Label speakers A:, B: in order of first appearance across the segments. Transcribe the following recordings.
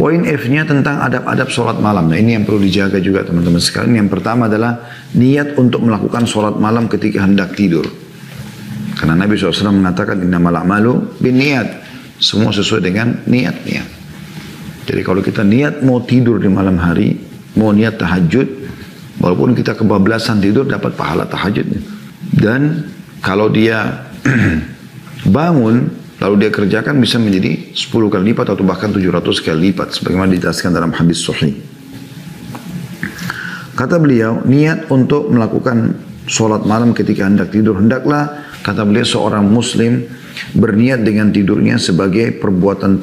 A: Poin F-nya tentang adab-adab sholat malam. Nah ini yang perlu dijaga juga teman-teman sekalian. Yang pertama adalah niat untuk melakukan sholat malam ketika hendak tidur. Karena Nabi SAW mengatakan innamal a'malu binniyat. Semua sesuai dengan niat-niat. Jadi kalau kita niat mau tidur di malam hari, mau niat tahajud, walaupun kita kebablasan tidur dapat pahala tahajudnya. Dan kalau dia bangun lalu dia kerjakan bisa menjadi 10 kali lipat atau bahkan 700 kali lipat sebagaimana dijelaskan dalam hadis sahih. Kata beliau, niat untuk melakukan sholat malam ketika hendak tidur, hendaklah kata beliau seorang muslim berniat dengan tidurnya sebagai perbuatan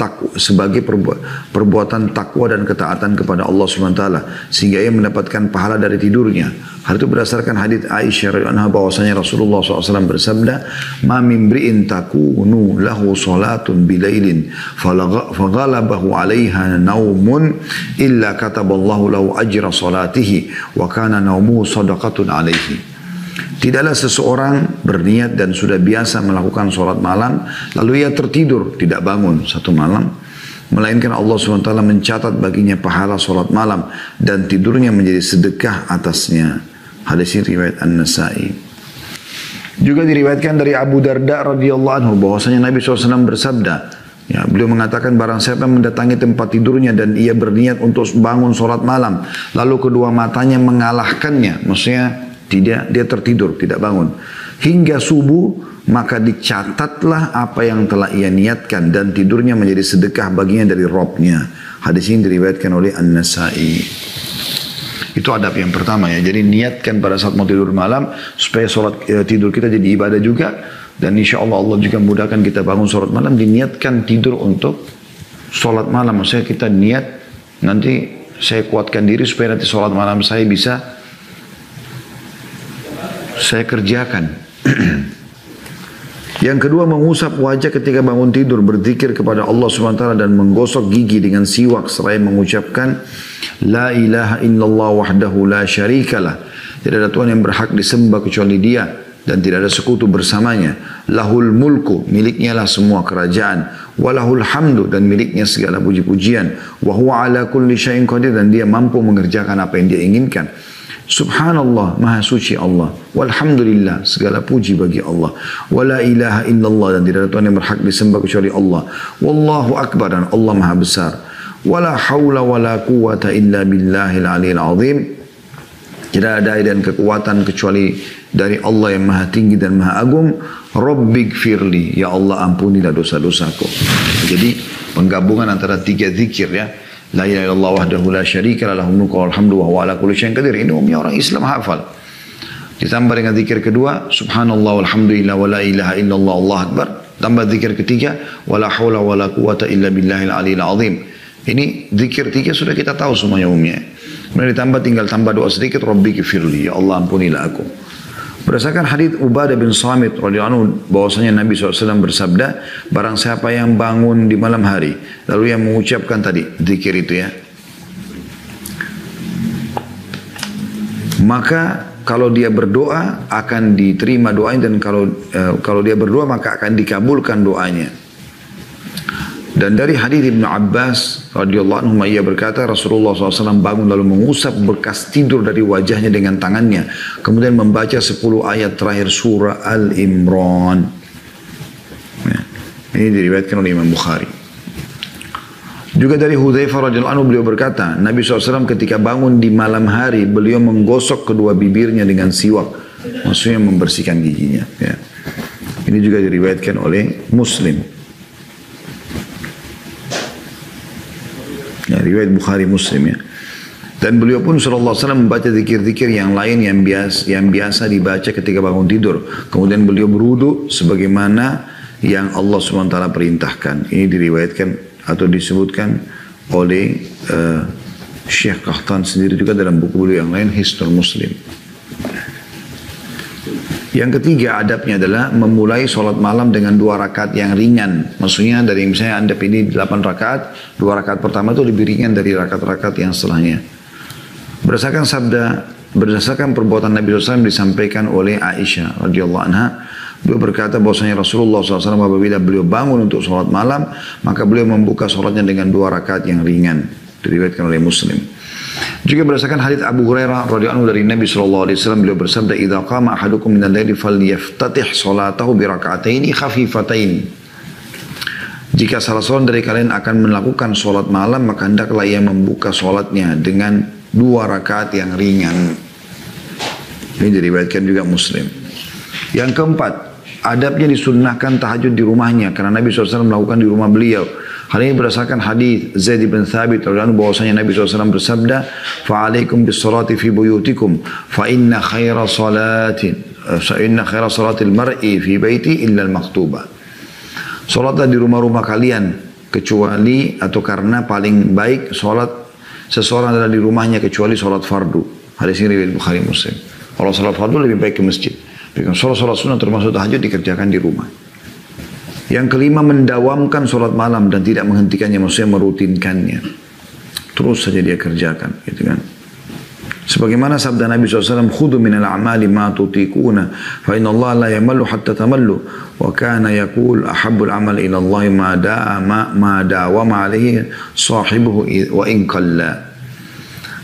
A: takwa dan ketaatan kepada Allah SWT sehingga ia mendapatkan pahala dari tidurnya. Hal itu berdasarkan hadits Aisyah radhiyallahu anha bahwasanya Rasulullah SAW bersabda, "Ma min imri'in takunu lahu salatun bilailin faghalabahu 'alaiha naumun illa kataballahu lahu ajra salatihi wa kana naumuhu shadaqatun 'alaihi." Tidaklah seseorang berniat dan sudah biasa melakukan sholat malam, lalu ia tertidur, tidak bangun satu malam, melainkan Allah SWT mencatat baginya pahala sholat malam dan tidurnya menjadi sedekah atasnya. Hadis ini riwayat An-Nasai. Juga diriwayatkan dari Abu Darda radhiyallahu anhu bahwasanya Nabi SAW bersabda, ya, beliau mengatakan barang siapa yang mendatangi tempat tidurnya dan ia berniat untuk bangun sholat malam, lalu kedua matanya mengalahkannya, maksudnya dia tertidur, tidak bangun hingga subuh, maka dicatatlah apa yang telah ia niatkan dan tidurnya menjadi sedekah baginya dari Robnya. Hadis ini diriwayatkan oleh An-Nasai. Itu adab yang pertama ya. Jadi niatkan pada saat mau tidur malam supaya tidur kita jadi ibadah juga, dan insya Allah Allah juga mudahkan kita bangun sholat malam. Diniatkan tidur untuk sholat malam, maksudnya kita niat nanti saya kuatkan diri supaya nanti sholat malam saya bisa saya kerjakan. Yang kedua, mengusap wajah ketika bangun tidur, berzikir kepada Allah SWT dan menggosok gigi dengan siwak seraya mengucapkan La ilaha illallah wahdahu la syarikalah. Tidak ada Tuhan yang berhak disembah kecuali Dia dan tidak ada sekutu bersamanya. Lahul mulku, miliknya lah semua kerajaan. Walahul hamdu, dan miliknya segala puji-pujian. Wa huwa ala kulli syai'in qadir, dan Dia mampu mengerjakan apa yang Dia inginkan. Subhanallah, maha suci Allah. Walhamdulillah, segala puji bagi Allah. Wala ilaha illallah, dan tidak ada Tuhan yang berhak disembah kecuali Allah. Wallahu akbar, dan Allah maha besar. Wala hawla wala quwata illa billahil aliyil azim. Tidak ada dan kekuatan kecuali dari Allah yang maha tinggi dan maha agung. Rabbighfirli, ya Allah ampunilah dosa-dosaku. Jadi penggabungan antara tiga zikir ya. La ilaha illallah wahdahu la syarika lah, lahul mulku wal hamdu wa huwa ala kulli syai'in qadir. Ini umumnya orang Islam hafal. Ditambah dengan zikir kedua, subhanallah walhamdulillah wa la ilaha illallah Allah akbar. Tambah zikir ketiga, wala haula wala quwata illa billahil aliyil azim. Ini zikir tiga sudah kita tahu semuanya umumnya. Kemudian ditambah tinggal tambah doa sedikit, Rabbighfirli, ya Allah ampunilah aku. Berdasarkan hadits Ubadah bin Samit radhiyallahu anhu bahwasanya Nabi SAW bersabda, barang siapa yang bangun di malam hari lalu yang mengucapkan tadi zikir itu ya, maka kalau dia berdoa akan diterima doanya, dan kalau dia berdoa maka akan dikabulkan doanya. Dan dari hadis Ibnu Abbas radhiyallahu anhu ia berkata, Rasulullah SAW bangun lalu mengusap bekas tidur dari wajahnya dengan tangannya, kemudian membaca 10 ayat terakhir surah Al-Imran. Ya, ini diriwayatkan oleh Imam Bukhari. Juga dari Hudzaifah radhiyallahu anhu beliau berkata, Nabi SAW ketika bangun di malam hari beliau menggosok kedua bibirnya dengan siwak, maksudnya membersihkan giginya. Ya. Ini juga diriwayatkan oleh Muslim. Ya, riwayat Bukhari Muslim ya. Dan beliau pun sallallahu alaihi wasallam membaca zikir-zikir yang lain yang biasa dibaca ketika bangun tidur. Kemudian beliau berwudu sebagaimana yang Allah SWT perintahkan. Ini diriwayatkan atau disebutkan oleh Syekh Qahtan sendiri juga dalam buku beliau yang lain, Hisnul Muslim. Yang ketiga adabnya adalah memulai sholat malam dengan 2 rakaat yang ringan. Maksudnya dari misalnya Anda pilih 8 rakaat, 2 rakaat pertama itu lebih ringan dari rakaat-rakaat yang setelahnya. Berdasarkan perbuatan Nabi SAW disampaikan oleh Aisyah radhiyallahu anha Beliau berkata bahwasanya Rasulullah SAW apabila beliau bangun untuk sholat malam, maka beliau membuka sholatnya dengan 2 rakaat yang ringan. Diriwayatkan oleh Muslim. Juga berdasarkan hadits Abu Hurairah radhiyallahu anhu dari Nabi SAW, beliau bersabda, "Idza qama ahadukum minal laili falyaftatih salatahu bi raka'ataini khafifataini." Jika salah seorang dari kalian akan melakukan sholat malam, maka hendaklah ia membuka sholatnya dengan 2 rakaat yang ringan. Ini diriwayatkan juga Muslim. Yang keempat, adabnya disunnahkan tahajud di rumahnya, karena Nabi SAW melakukan di rumah beliau. Hal ini berdasarkan hadis Zaid bin Thabit radhiyallahu anhu bahwasanya Nabi SAW bersabda, "Fa'alaikum bis-salati fi buyutikum, fa inna khaira salatil mar'i fi baiti illa al-maktubah." Salatlah di rumah-rumah kalian, kecuali atau karena paling baik salat seseorang adalah di rumahnya kecuali salat fardu. Hadis ini riwayat Bukhari Muslim. Kalau salat fardu lebih baik ke masjid. Salat sunnah termasuk tahajud dikerjakan di rumah. Yang kelima, mendawamkan salat malam dan tidak menghentikannya, maksudnya merutinkannya. Terus saja dia kerjakan, gitu kan. Sebagaimana sabda Nabi SAW, "Khudu minal a'mali ma tutiquna, fa inna Allah la yamallu hatta tamallu, wa kana yaqul ahabbul amal ila Allah ma dawama alaihi sahibuhu wa in qalla."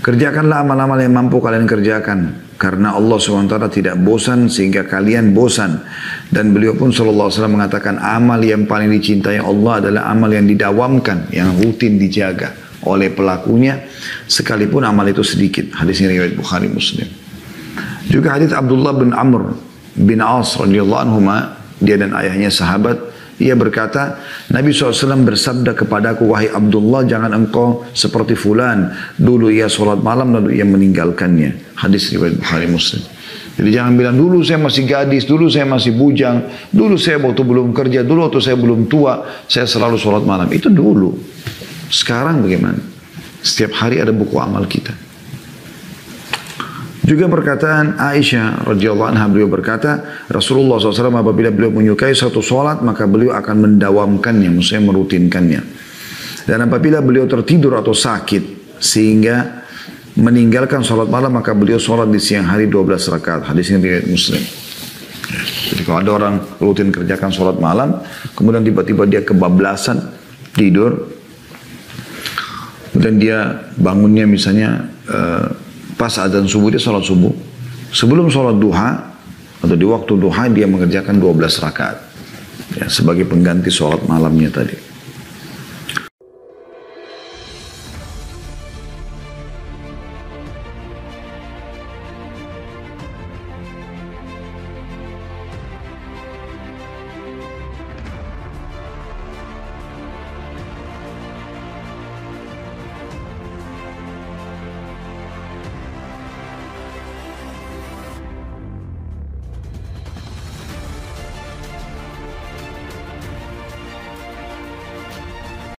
A: Kerjakanlah amal-amal yang mampu kalian kerjakan, karena Allah SWT tidak bosan sehingga kalian bosan. Dan beliau pun SAW mengatakan, amal yang paling dicintai Allah adalah amal yang didawamkan, yang rutin dijaga oleh pelakunya, sekalipun amal itu sedikit. Hadis ini riwayat Bukhari Muslim. Juga hadis Abdullah bin Amr bin As radhiyallahu anhuma, dia dan ayahnya sahabat, ia berkata, Nabi SAW bersabda kepadaku, "Wahai Abdullah, jangan engkau seperti fulan, dulu ia sholat malam lalu ia meninggalkannya." Hadis riwayat Bukhari Muslim. Jadi jangan bilang, dulu saya masih gadis, dulu saya masih bujang, dulu saya waktu belum kerja, dulu waktu saya belum tua, saya selalu sholat malam. Itu dulu. Sekarang bagaimana? Setiap hari ada buku amal kita. Juga perkataan Aisyah radhiyallahu anha, beliau berkata, Rasulullah SAW apabila beliau menyukai satu sholat, maka beliau akan mendawamkannya, maksudnya merutinkannya. Dan apabila beliau tertidur atau sakit sehingga meninggalkan sholat malam, maka beliau sholat di siang hari 12 rakaat. Hadis ini riwayat Muslim. Jadi kalau ada orang rutin kerjakan sholat malam, kemudian tiba-tiba dia kebablasan tidur, kemudian dia bangunnya misalnya pas adzan subuh, dia sholat subuh. Sebelum sholat duha atau di waktu duha dia mengerjakan 12 rakaat ya, sebagai pengganti sholat malamnya tadi.